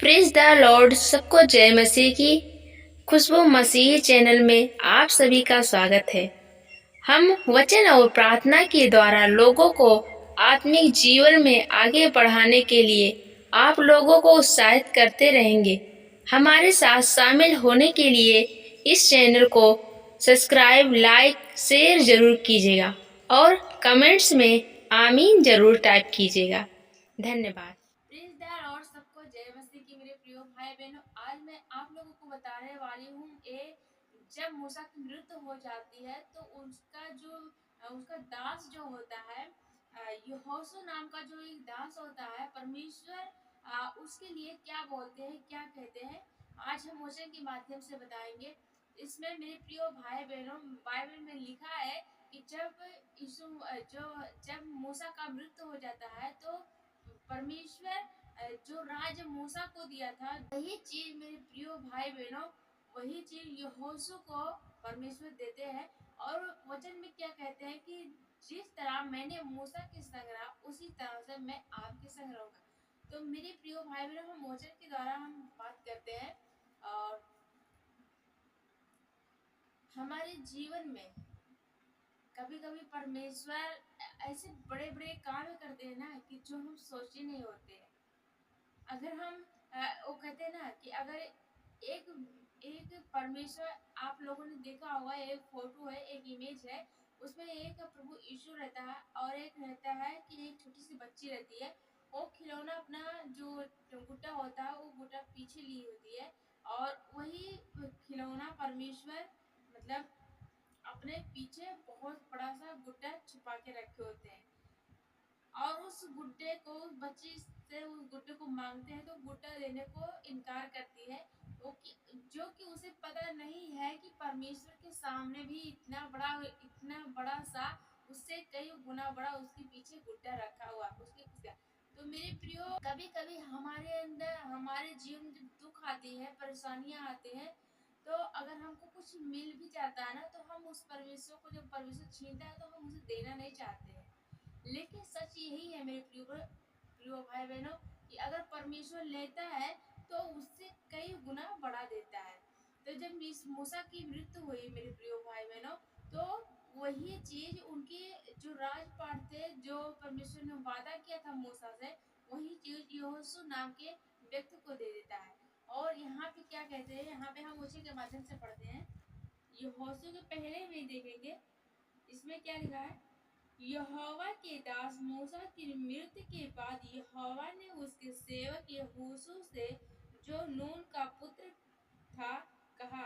Praise the Lord. सबको जय मसीह की। खुशबू मसीह चैनल में आप सभी का स्वागत है। हम वचन और प्रार्थना के द्वारा लोगों को आत्मिक जीवन में आगे बढ़ाने के लिए आप लोगों को उत्साहित करते रहेंगे। हमारे साथ शामिल होने के लिए इस चैनल को सब्सक्राइब, लाइक, शेयर जरूर कीजिएगा और कमेंट्स में आमीन जरूर टाइप कीजिएगा। धन्यवाद। Praise the Lord. सबको जय मसीह की मेरे प्रिय भाई बहनों। आज मैं आप लोगों को बताने वाली हूँ जब मूसा की मृत्यु हो जाती है तो उसका दास जो होता है, यहोशू नाम का जो एक दास होता है, परमेश्वर उसके लिए क्या बोलते हैं, क्या कहते हैं, आज हम वचन के माध्यम से बताएंगे। इसमें मेरे प्रिय भाई बहनों, बाइबल में लिखा है कि जब मूसा का मृत्यु हो जाता है तो परमेश्वर जो राज मूसा को दिया था, वही चीज मेरे प्रिय भाई बहनों, वही चीज यहोशू को परमेश्वर देते हैं। और वचन में क्या कहते हैं कि जिस तरह मैंने मूसा के संग रहा उसी तरह से मैं आपके संग रहूंगा। तो मेरे प्रिय भाई बहनों, हम वचन के द्वारा हम बात करते हैं। और हमारे जीवन में कभी कभी परमेश्वर ऐसे बड़े बड़े काम करते हैं ना कि जो हम सोचे नहीं होते हैं। अगर हम वो कहते हैं ना कि अगर एक एक परमेश्वर, आप लोगों ने देखा होगा, एक फोटो है, एक इमेज है, उसमें एक प्रभु यीशु रहता है और एक रहता है कि एक छोटी सी बच्ची रहती है। वो खिलौना अपना जो गुड्डा होता है वो गुड्डा पीछे ली होती है, और वही खिलौना परमेश्वर मतलब अपने पीछे बहुत बड़ा सा गुड्डा छुपा के रखे होते हैं। और उस गुड्डे को बच्ची से उस गुड्डे को मांगते हैं तो गुड्डा देने को इनकार करती है। जो कि उसे पता नहीं है कि परमेश्वर के सामने भी इतना बड़ा सा, उससे कई गुना बड़ा उसके पीछे गुड्डा रखा हुआ उसके पीछे। तो मेरे प्रियो, कभी कभी हमारे अंदर, हमारे जीवन में जब दुख आती है, परेशानियां आती हैं, तो अगर हमको कुछ मिल भी जाता है ना, तो हम उस परमेश्वर को, जब परमेश्वर छीनता है तो हम उसे देना नहीं चाहते हैं। लेकिन सच यही है मेरे प्रिय भाई बहनों, कि अगर परमेश्वर लेता है तो उससे कई गुना बढ़ा देता है। तो जब मूसा की मृत्यु हुई मेरे प्रिय भाई बहनों, तो वही चीज उनके जो राजपाट थे, जो परमेश्वर ने वादा किया था मूसा से, वही चीज यहोशू नाम के व्यक्ति को दे देता है। और यहाँ पे क्या कहते हैं, यहाँ पे हम उसी के माध्यम से पढ़ते हैं। यहोशू के पहले में देखेंगे, इसमें क्या लिखा है। यहोवा के दास मूसा की मृत्यु के बाद यहोवा ने उसके सेवक यहोशू से, जो नून का पुत्र था, कहा,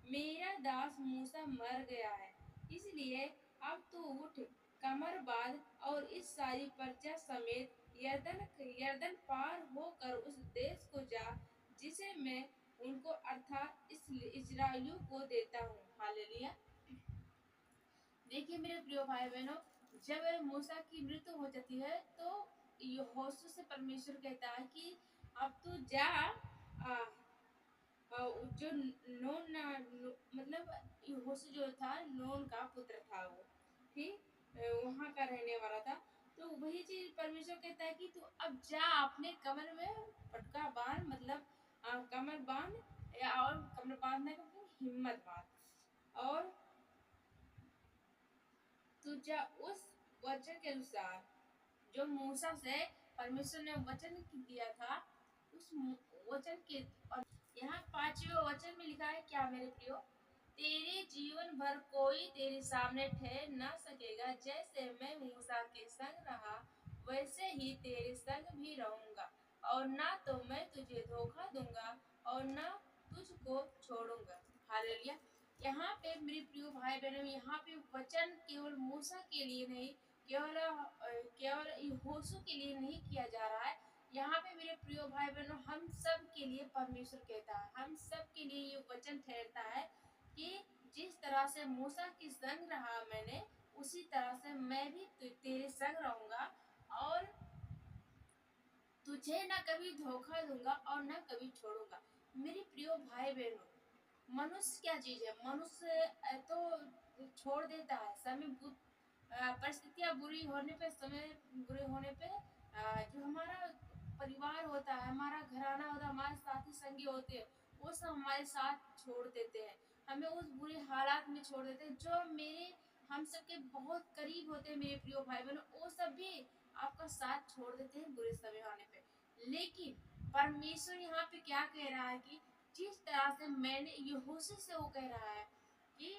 मेरा दास मूसा मर गया है, इसलिए अब तू उठ, कमर बांध और इस सारी प्रजा समेत यरदन पार होकर उस देश को जा जिसे मैं उनको अर्थात इस्राएलियों को देता हूँ। हालेलुया। देखिए मेरे प्रिय भाई बहनों, जब मूसा की मृत्यु हो जाती है तो यहोशू से परमेश्वर कहता है कि अब तू जा, आ, जो मतलब यहोशू जो था, नून का पुत्र था, वो ठीक वहां का रहने वाला था। तो वही चीज परमेश्वर कहता है कि तू अब जा, अपने कमर में पटका बांध, मतलब कमर बांध, या और कमर बांधने का मतलब हिम्मत बांध, और तुझा उस वचन के अनुसार जो मूसा से परमेश्वर ने वचन दिया था, उस वचन के। और यहाँ 5वें वचन में लिखा है क्या मेरे प्रियो, तेरे जीवन भर कोई तेरे सामने ठहर न सकेगा, जैसे मैं मूसा के संग रहा वैसे ही तेरे संग भी रहूंगा, और ना तो मैं तुझे धोखा दूंगा और ना तुझको छोड़ूंगा। हालेलुया। यहाँ पे मेरे प्रिय भाई बहनों, यहाँ पे वचन केवल मूसा के लिए नहीं, केवल केवल यहोशू के लिए नहीं किया जा रहा है। यहाँ पे मेरे प्रिय भाई बहनों, हम सब के लिए परमेश्वर कहता है, हम सब के लिए ये वचन ठहरता है कि जिस तरह से मूसा के संग रहा मैंने, उसी तरह से मैं भी तेरे संग रहूंगा, और तुझे ना कभी धोखा दूंगा और ना कभी छोड़ूंगा। मेरे प्रिय भाई बहनों, मनुष्य क्या चीज है, मनुष्य तो छोड़ देता है, परिस्थितियां बुरी होने पे, समय बुरे होने पे, जो हमारा परिवार होता है, हमारा घराना होता है, हमारे संगी होते हैं वो सब हमारे साथ छोड़ देते हैं, हमें उस बुरे हालात में छोड़ देते हैं। जो मेरे हम सबके बहुत करीब होते हैं मेरे प्रिय भाई बहनों, वो सब भी आपका साथ छोड़ देते हैं बुरे समय आने पे। लेकिन परमेश्वर यहाँ पे क्या कह रहा है कि जिस तरह से मैंने यहोशू से वो कह रहा है कि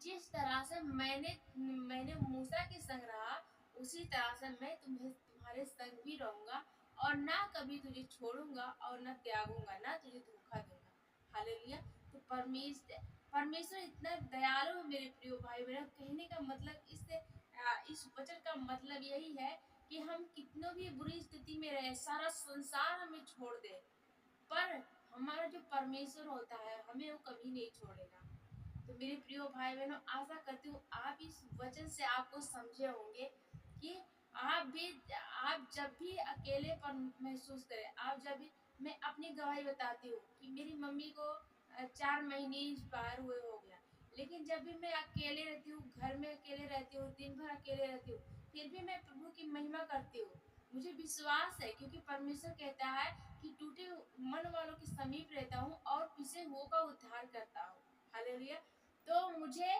जिस तरह से मैंने मूसा के संग रहा उसी तरह से मैं तुम्हारे संग भी रहूंगा और ना कभी तुझे छोड़ूंगा और ना त्यागूंगा ना तुझे धोखा दूंगा। हालेलुया। तो परमेश्वर इतना दयालु है मेरे प्रिय भाई बहन। कहने का मतलब इस वचन का मतलब यही है कि हम कितनों भी बुरी स्थिति में रहे, सारा संसार हमें छोड़ दे, पर हमारा जो परमेश्वर होता है हमें वो कभी नहीं छोड़ेगा। तो मेरे प्रिय भाई बहनों, आशा करती हूँ आप इस वचन से आपको समझे होंगे कि आप जब भी अकेलेपन महसूस करें, आप जब भी, मैं अपनी गवाही बताती हूँ कि मेरी मम्मी को 4 महीने इस बार हुए हो गया, लेकिन जब भी मैं अकेले रहती हूँ, घर में अकेले रहती हूँ, दिन भर अकेले रहती हूँ, फिर भी मैं प्रभु की महिमा करती हूँ। मुझे विश्वास है क्योंकि परमेश्वर कहता है कि टूटे मन वालों के समीप रहता हूँ और पिसे हुओं का उद्धार करता हूँ। हालेलुया। तो मुझे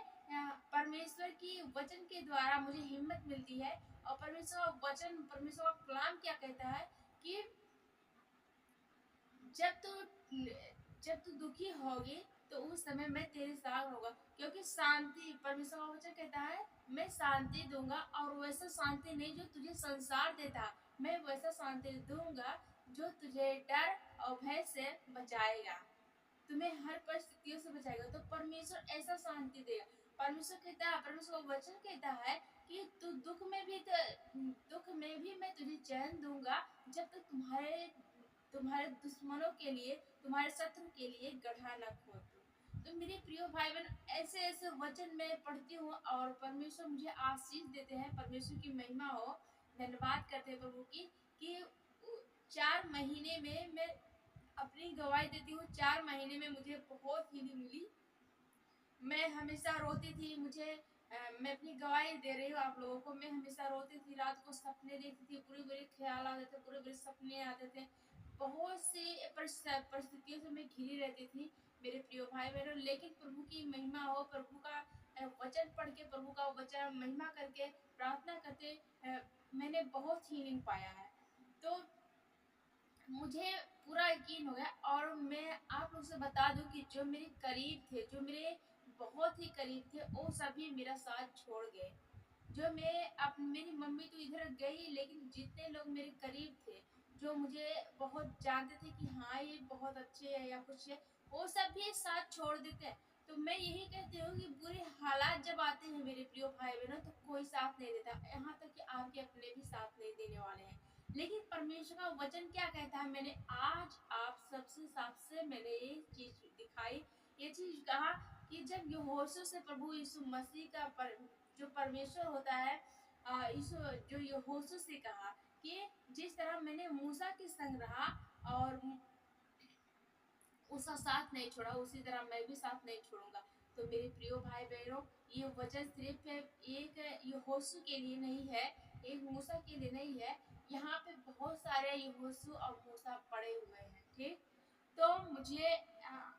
परमेश्वर की वचन के द्वारा मुझे हिम्मत मिलती है। और परमेश्वर का वचन, परमेश्वर का कलाम क्या कहता है कि जब तू जब तू दुखी होगी तो उस समय मैं तेरे साथ होगा, क्योंकि शांति, परमेश्वर का वचन कहता है मैं शांति दूंगा और वैसा शांति नहीं जो तुझे संसार देता, मैं वैसा शांति दूंगा जो तुझे डर और भय से बचाएगा, तुम्हें हर परिस्थितियों से बचाएगा। तो परमेश्वर ऐसा शांति देगा। परमेश्वर कहता है, परमेश्वर का वचन कहता है कि तू दुख में भी मैं तुझे चैन दूंगा जब तक तुम्हारे तुम्हारे दुश्मनों के लिए, तुम्हारे शत्रु के लिए गड्ढा न खोद। तो मेरे प्रिय भाई बहन, ऐसे ऐसे वचन मैं पढ़ती हूँ और परमेश्वर मुझे आशीष देते हैं। परमेश्वर की महिमा हो, धन्यवाद करते हैं प्रभु की कि 4 महीने में मैं अपनी गवाही देती हूँ, 4 महीने में मुझे बहुत हीलिंग मिली। मैं हमेशा रोती थी, मैं अपनी गवाही दे रही हूँ आप लोगों को, मैं हमेशा रोती थी, रात को सपने देखती थी, बुरे बुरे ख्याल आते थे, बुरे बुरे सपने आते थे, बहुत सी परिस्थितियों से मैं घिरी रहती थी मेरे प्रिय भाई बहनों। लेकिन प्रभु की महिमा हो, प्रभु का वचन पढ़ के, प्रभु का वचन महिमा करके, प्रार्थना करके मैंने बहुत हीलिंग पाया है। तो मुझे पूरा यकीन हो गया। और मैं आप लोग से बता दूं कि जो मेरे करीब थे, जो मेरे बहुत ही करीब थे, वो सभी मेरा साथ छोड़ गए। जो मैं अब मेरी मम्मी तो इधर गई, लेकिन जितने लोग मेरे करीब थे, जो मुझे बहुत जानते थे कि हाँ ये बहुत अच्छे है या कुछ है, वो सब भी साथ छोड़ देते हैं। तो मैं यही कहती हूँ कि बुरे हालात जब आते हैं मेरे प्रिय भाई बहनों, तो कोई साथ नहीं देता, यहाँ तक कि आपके अपने भी साथ नहीं देने वाले हैं। लेकिन परमेश्वर का वचन क्या कहता है, मैंने आज आप सबसे सबसे मैंने ये चीज दिखाई, ये चीज कहा कि जब यहोशू से प्रभु यीशु मसीह का जो परमेश्वर होता है, जो यहोशू से कहा कि जिस तरह मैंने मूसा के संग रहा और उसका साथ नहीं छोड़ा, उसी तरह मैं भी साथ नहीं छोड़ूंगा। तो मेरे प्रिय भाई बहनों, ये वचन सिर्फ एक यहोशू के लिए नहीं है, एक मूसा के लिए नहीं है, यहाँ पे बहुत सारे यहोशू और मूसा पड़े हुए हैं। ठीक, तो मुझे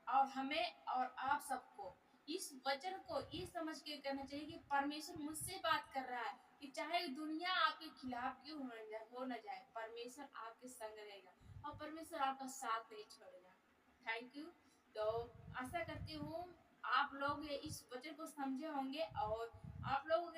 और हमें और आप सबको इस वचन को ये समझ के करना चाहिए कि परमेश्वर मुझसे बात कर रहा है कि चाहे दुनिया आपके खिलाफ क्यों हो न जाए, परमेश्वर आपके संग रहेगा और परमेश्वर आपका साथ नहीं छोड़ेगा। Thank you. तो आशा करती हूँ आप लोग इस वचन को समझे होंगे और आप लोग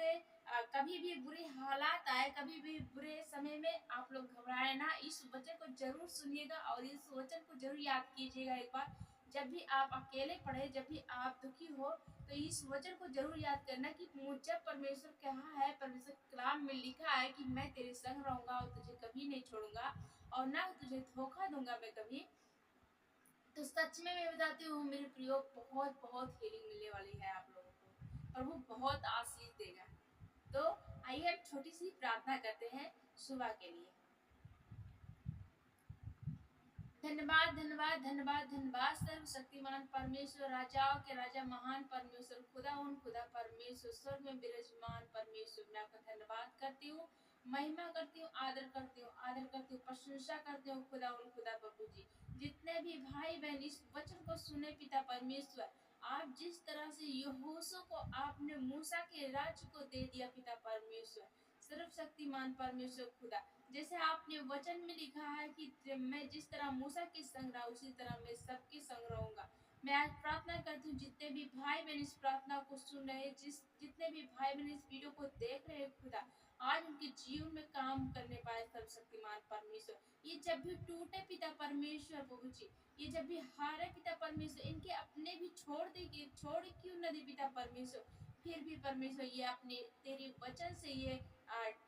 कभी भी बुरे हालात आए, कभी भी बुरे समय में आप लोग घबराए ना, इस वचन को जरूर सुनिएगा और इस वचन को जरूर याद कीजिएगा एक बार। जब भी आप अकेले पड़े, जब भी आप दुखी हो, तो इस वचन को जरूर याद करना कि मुझे परमेश्वर कहा है, परमेश्वर कलाम में लिखा है कि मैं तेरे संग रहूंगा और तुझे कभी नहीं छोड़ूंगा और ना तुझे धोखा दूंगा मैं कभी। तो सच में मैं बताती हूँ मेरे प्रियो, बहुत बहुत हीलिंग मिलने वाली है आप लोगों को, प्रभु बहुत आशीष देगा। तो आइए हम छोटी सी प्रार्थना करते हैं सुबह के लिए। धन्यवाद धन्यवाद धन्यवाद धन्यवाद सर्वशक्तिमान परमेश्वर, राजाओं के राजा, महान परमेश्वर, खुदा उन खुदा परमेश्वर, स्वर्ग में विराजमान परमेश्वर, मैं आपका धन्यवाद करती हूँ, महिमा करती हूँ, आदर करती हूँ, प्रशंसा करती हूँ खुदा उन खुदा प्रभु जी। जितने भी भाई बहन इस वचन को सुने पिता परमेश्वर, आप जिस तरह से यहोशू को आपने मूसा के राज्य को दे दिया पिता परमेश्वर, सर्वशक्तिमान परमेश्वर खुदा, जैसे आपने वचन में लिखा है कि मैं जिस तरह मूसा के संग रहा उसी तरह मैं सबके संग रहूंगा। मैं आज प्रार्थना करती हूँ जितने भी भाई बहन इस प्रार्थना को सुन रहे हैं, जितने भी भाई बहन इस वीडियो को देख रहे हैं खुदा, आज उनके जीवन में काम करने पाए सर्वशक्तिमान परमेश्वर। ये जब भी टूटे पिता परमेश्वर प्रभु जी, ये जब भी हारे पिता परमेश्वर, इनके अपने भी छोड़ क्यों न दे पिता परमेश्वर, फिर भी परमेश्वर ये अपने तेरे वचन से ये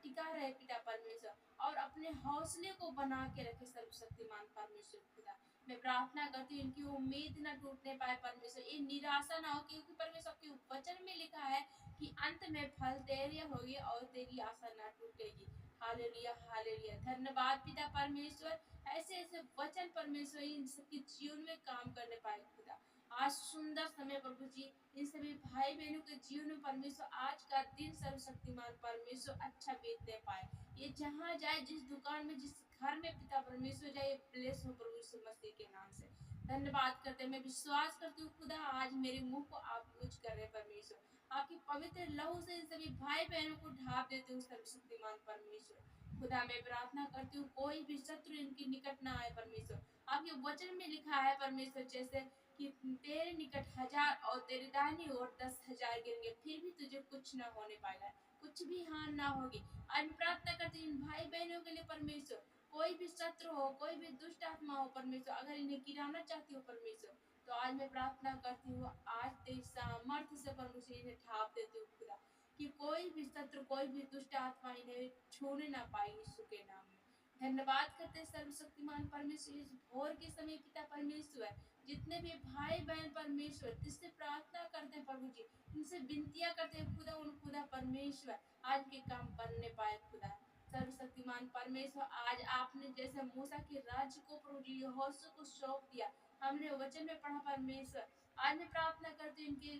टिका रहे पिता परमेश्वर, और अपने हौसले को बना के रखे सर्वशक्तिमान परमेश्वर खुदा। मैं प्रार्थना करती हूँ इनकी उम्मीद न टूटने पाए परमेश्वर, ये निराशा ना हो, क्योंकि परमेश्वर के वचन में लिखा है कि अंत में फल तेरे होगी और तेरी आशा ना टूटेगी। हालेलुया हालेलुया, धन्यवाद पिता परमेश्वर, ऐसे ऐसे वचन परमेश्वर इन सबके जीवन में काम करने पाए खुदा। आज सुंदर समय प्रभु जी, इन सभी भाई बहनों के जीवन में परमेश्वर आज का दिन सर्वशक्तिमान परमेश्वर अच्छा बीतने पाए। ये जहाँ जाए, जिस दुकान में, जिस घर में पिता परमेश्वर जाए, ब्लेस हो प्रभु यीशु मसीह के नाम से। धन्यवाद करते हैं, मैं विश्वास करती हूँ खुदा, आज मेरे मुंह को आप यूज कर रहे हैं परमेश्वर, आपकी पवित्र लहू से इन सभी भाई बहनों को ढाप देते हूँ सर्वशक्तिमान परमेश्वर खुदा। मैं प्रार्थना करती हूँ कोई भी शत्रु इनके निकट ना आए परमेश्वर। आपके वचन में लिखा है परमेश्वर, जैसे कि तेरे निकट 1000 और तेरे दाहिनी ओर 10,000 गिरेंगे, फिर भी तुझे कुछ न होने पाएगा, कुछ भी हानि ना होगी। आज प्रार्थना करती हूँ इन भाई बहनों के लिए परमेश्वर, कोई भी शत्रु हो, कोई भी दुष्ट आत्मा हो परमेश्वर, अगर इन्हें गिराना चाहती हो परमेश्वर, तो आज मैं प्रार्थना करती हूँ, आज तेरी सामर्थ्य से परमेश्वर इन्हें ढाप देती हूँ खुदा, कि कोई भी शत्रु, कोई भी दुष्ट आत्मा इन्हें छूने ना पाए यीशु के नाम में। धन्यवाद करते हैं सर्वशक्तिमान परमेश्वर, इस भोर के समय पिता परमेश्वर, जितने भी भाई बहन परमेश्वर जिससे प्रार्थना करते हैं प्रभु जी, इनसे विनतियां करते हैं खुदा, उन खुदा परमेश्वर आज के काम बनने पाए खुदा। सर्वशक्तिमान परमेश्वर, आज आपने जैसे मूसा के राज्य को प्रभु जी यहोशू को सौंप दिया, हमने वचन में पढ़ा परमेश्वर, आज मैं प्रार्थना करती हूँ इनके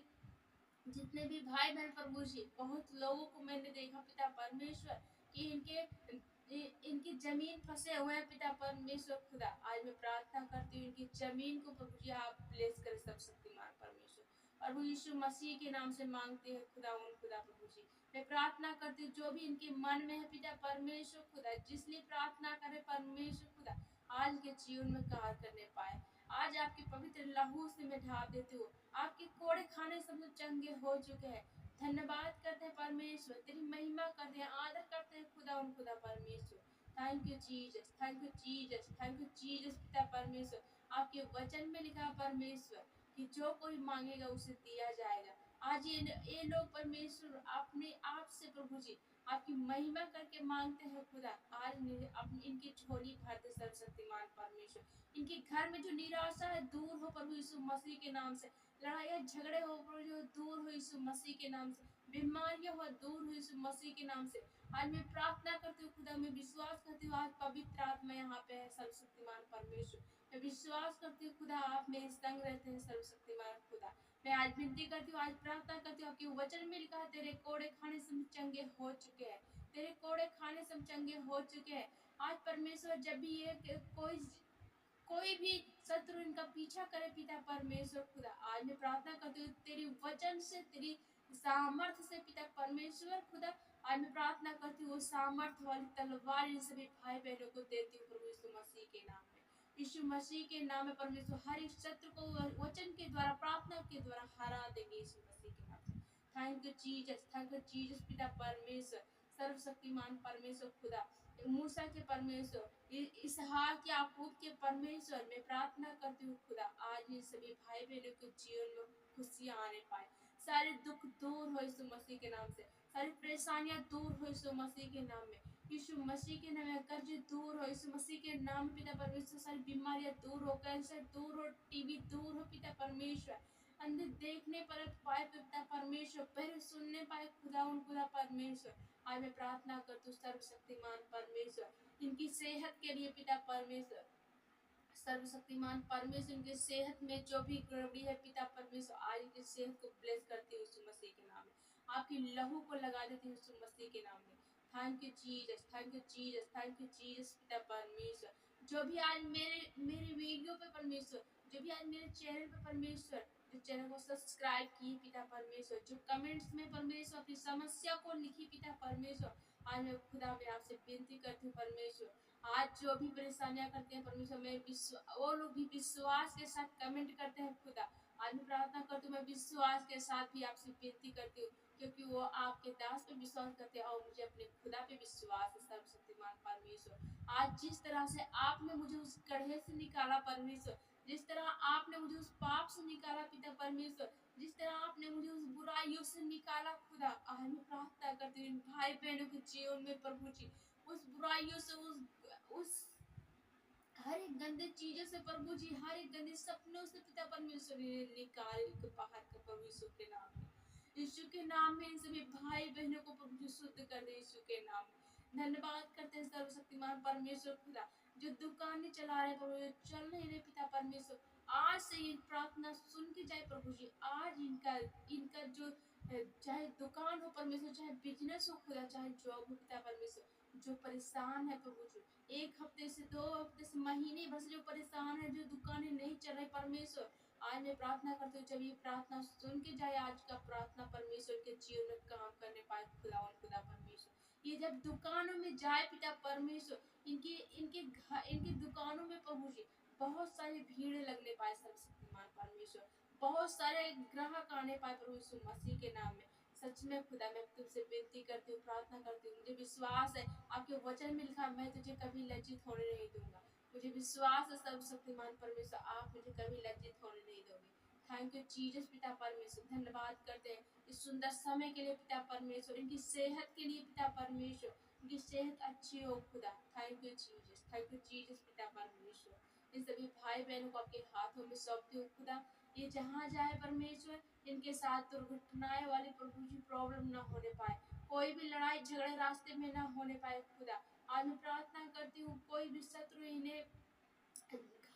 जितने भी भाई बहन प्रभु जी, बहुत लोगों को मैंने देखा पिता परमेश्वर कि इनकी जमीन फंसे हुए हैं पिता परमेश्वर खुदा। आज मैं प्रार्थना करती हूँ इनकी जमीन को प्रभु जी आप ब्लेस करें सब शक्तिमान परमेश्वर, और वो यीशु मसीह के नाम से मांगते हैं खुदा, उन खुदा प्रभु जी। मैं प्रार्थना करती हूँ जो भी इनके मन में है पिता परमेश्वर खुदा, जिसलिए प्रार्थना करे परमेश्वर खुदा, आज के जीवन में कार्य करने पाए। आज आपके पवित्र लहू से मैं ढाप देती हूँ, आपके कोड़े खाने सब चंगे हो चुके हैं। धन्यवाद करते हैं परमेश्वर, तेरी महिमा करते हैं, आदर करते हैं खुदा, उन खुदा परमेश्वर। Thank you Jesus, thank you Jesus, thank you Jesus पिता परमेश्वर। आपके वचन में लिखा परमेश्वर कि जो कोई मांगेगा उसे दिया जाएगा। आज ये लोग परमेश्वर अपने आप से प्रभु जी आपकी महिमा करके मांगते हैं खुदा, आज अपनी इनकी झोली भरते सर्वशक्तिमान परमेश्वर। इनके घर में जो निराशा है दूर हो प्रभु यीशु मसीह के नाम से, लड़ाइयाँ झगड़े हो प्रभु जो दूर हो यीशु मसीह के नाम से, बीमारियां हो दूर हो यीशु मसीह के नाम से। आज मैं प्रार्थना करती हूँ खुदा, मैं विश्वास करती हूँ आज पवित्र आत्मा यहाँ पे है सर्वशक्तिमान परमेश्वर। मैं विश्वास करती हूँ खुदा आप मेरे संग रहते हैं सर्वशक्तिमान खुदा। मैं आज विनती करती हूँ, आज प्रार्थना करती हूँ, आपके वचन में लिखा है तेरे कोड़े खाने से हम चंगे हो चुके हैं, तेरे कोड़े खाने से हम चंगे हो चुके हैं। आज परमेश्वर जब भी ये कोई भी शत्रु इनका पीछा करे पिता परमेश्वर खुदा, आज मैं प्रार्थना करती हूँ तेरी वचन से, तेरी सामर्थ्य से पिता परमेश्वर खुदा, आज मैं प्रार्थना करती हूँ सामर्थ्य वाली तलवार इन सभी भाई बहनों को देती हूँ प्रभु यीशु मसीह के नाम में। यीशु मसीह के नाम में परमेश्वर हर एक शत्रु को वचन के द्वारा, प्रार्थना के द्वारा हरा देंगे यीशु मसीह के नाम से। Thank you Jesus, thank you Jesus पिता परमेश्वर, सर्वशक्तिमान परमेश्वर खुदा, मूसा के परमेश्वर, इसहाक याकूब के परमेश्वर, मैं प्रार्थना करती हूँ खुदा आज ये सभी भाई बहनों के जीवन में खुशियाँ आने पाए, सारे दुख दूर हो यीशु मसीह के नाम से, सारी परेशानियां दूर हो यीशु मसीह के नाम में, यीशु मसीह के नाम में कर्ज दूर हो यीशु मसीह के नाम पिता परमेश्वर, सारी बीमारियां दूर हो, कैंसर दूर हो, टीबी दूर हो पिता परमेश्वर, अंधे देखने पर पाए पिता परमेश्वर, पहले सुनने पाए खुदा, उन खुदा परमेश्वर। आज मैं प्रार्थना करती हूँ सर्वशक्तिमान परमेश्वर इनकी सेहत के लिए पिता परमेश्वर, सर्वशक्तिमान परमेश्वर इनके सेहत में जो भी गड़बड़ी है पिता परमेश्वर, आज इनकी सेहत को ब्लेस करती हूँ यीशु मसीह के नाम में, आपकी लहू को लगा देती हूँ यीशु मसीह के नाम में। Thank you Jesus, thank you Jesus, thank you Jesus पिता परमेश्वर। जो भी आज मेरे मेरे वीडियो पे परमेश्वर, जो भी आज मेरे चैनल पे परमेश्वर, जो चैनल को सब्सक्राइब किए पिता परमेश्वर, जो कमेंट्स में परमेश्वर अपनी समस्या को लिखी पिता परमेश्वर, आज मैं खुदा मैं आपसे विनती करती हूँ परमेश्वर, आज जो भी परेशानियां करते हैं परमेश्वर, वो लोग भी विश्वास के साथ कमेंट करते हैं खुदा, आज मैं प्रार्थना करती हूँ, मैं विश्वास के साथ भी आपसे विनती करती हूँ, क्योंकि वो आपके दास पे विश्वास करते हैं और मुझे अपने खुदा पे विश्वास है सर्वशक्तिमान परमेश्वर। आज जिस तरह से आपने मुझे उस गड्ढे से निकाला परमेश्वर, जिस तरह आपने मुझे उस पाप से निकाला पिता परमेश्वर, जिस तरह आपने मुझे उस बुराइयों से निकाला खुदा, आज मैं प्रार्थना करती हूँ इन भाई बहनों के जीवन में प्रभु जी, उस बुराइयों से, उस हर एक गंदे चीजों से प्रभु जी, हर एक गंदे सपनों से पिता परमेश्वर इन्हें निकाल के बाहर कर प्रभु यीशु के नाम में, यीशु के नाम में इन सभी भाई बहनों को प्रभु जी शुद्ध कर दे यीशु के नाम में। धन्यवाद करते हैं सर्वशक्तिमान परमेश्वर खुदा, जो दुकानें चला रहे प्रभु, जो चल नहीं रहे पिता परमेश्वर, आज से ये प्रार्थना सुन के जाए प्रभु जी, आज इनका इनका जो चाहे दुकान हो परमेश्वर, चाहे बिजनेस हो खुदा, चाहे जॉब हो पिता परमेश्वर, जो परेशान है प्रभु जी, एक हफ्ते से, 2 हफ्ते से, महीने भर से जो परेशान है, जो दुकानें नहीं चल रही परमेश्वर, आज मैं प्रार्थना करती हूँ, जब ये प्रार्थना सुन के जाए आज का प्रार्थना परमेश्वर के जीवन में काम करने पाए खुदा परमेश्वर, ये जब दुकानों में जाए पिता परमेश्वर, इनके इनके दुकानों में प्रभु जी बहुत सारी भीड़ लगने पाए सर्वशक्तिमान परमेश्वर, बहुत सारे ग्राहक आने पाए प्रभु यीशु मसीह के नाम में। सच में खुदा मैं तुमसे विनती करती हूँ, प्रार्थना करती हूँ, मुझे विश्वास है आपके वचन में लिखा, मैं तुझे कभी लज्जित होने नहीं दूंगा, मुझे विश्वास है सर्वशक्तिमान परमेश्वर, आप मुझे कभी लज्जित होने नहीं दोगे। थैंक यू जीसस पिता परमेश्वर, धन्यवाद करते हैं इस सुंदर समय के लिए पिता परमेश्वर, इनकी सेहत के लिए पिता परमेश्वर, इनकी सेहत अच्छी हो खुदा, थैंक यू जीसस पिता परमेश्वर, इन सभी भाई बहनों को आपके हाथों में सौंपती हूँ खुदा, ये जहाँ जाए परमेश्वर, इनके साथ दुर्घटनाएं वाली प्रभु जी प्रॉब्लम ना होने पाए, कोई भी लड़ाई झगड़े रास्ते में ना होने पाए खुदा, आज मैं प्रार्थना करती हूँ कोई भी शत्रु इन्हें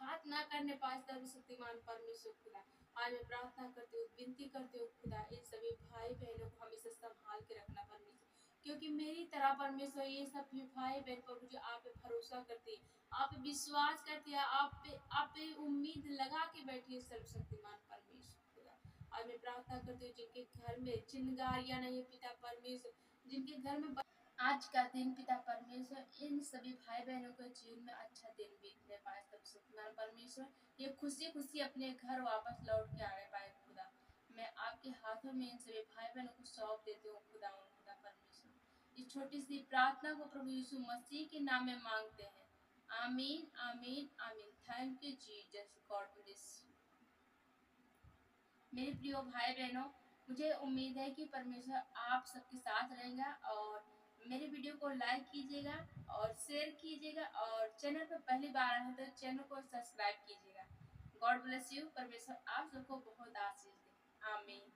घात ना करने पाए सर्वशक्तिमान परमेश्वर खुदा, आज मैं प्रार्थना करती हूँ, विनती करती हूँ खुदा, इन सभी भाई बहनों को हमेशा संभाल के रखना परमेश्वर, क्योंकि मेरी तरह परमेश्वर ये सब भी भाई बहन प्रभु जी आप पे भरोसा करती है, आप पे विश्वास करती है, आप पे उम्मीद लगा के बैठी है सर्वशक्तिमान परमेश्वर खुदा, आज मैं प्रार्थना करती हूँ जिनके घर में चिंगारियां नहीं है पिता परमेश्वर, जिनके घर में आज का दिन पिता परमेश्वर, इन सभी भाई बहनों के जीवन में अच्छा दिन बीतने पाए सर्वशक्तिमान परमेश्वर, ये खुशी खुशी अपने घर वापस लौट के आने पाए खुदा, मैं आपके हाथों में इन सभी भाई बहनों को सौंप देती हूँ खुदा परमेश्वर, इस छोटी सी प्रार्थना को प्रभु यीशु मसीह के नाम में मांगते हैं, आमीन आमीन आमीन। Thank you Jesus, God bless. मेरे प्रिय भाई बहनों, मुझे उम्मीद है कि परमेश्वर आप सबके साथ रहेगा, और मेरे वीडियो को लाइक कीजिएगा और शेयर कीजिएगा, और चैनल पर पहली बार आए हैं तो चैनल को सब्सक्राइब कीजिएगा। गॉड ब्लेस यू, परमेश्वर आप सबको बहुत आशीष दे, आमीन।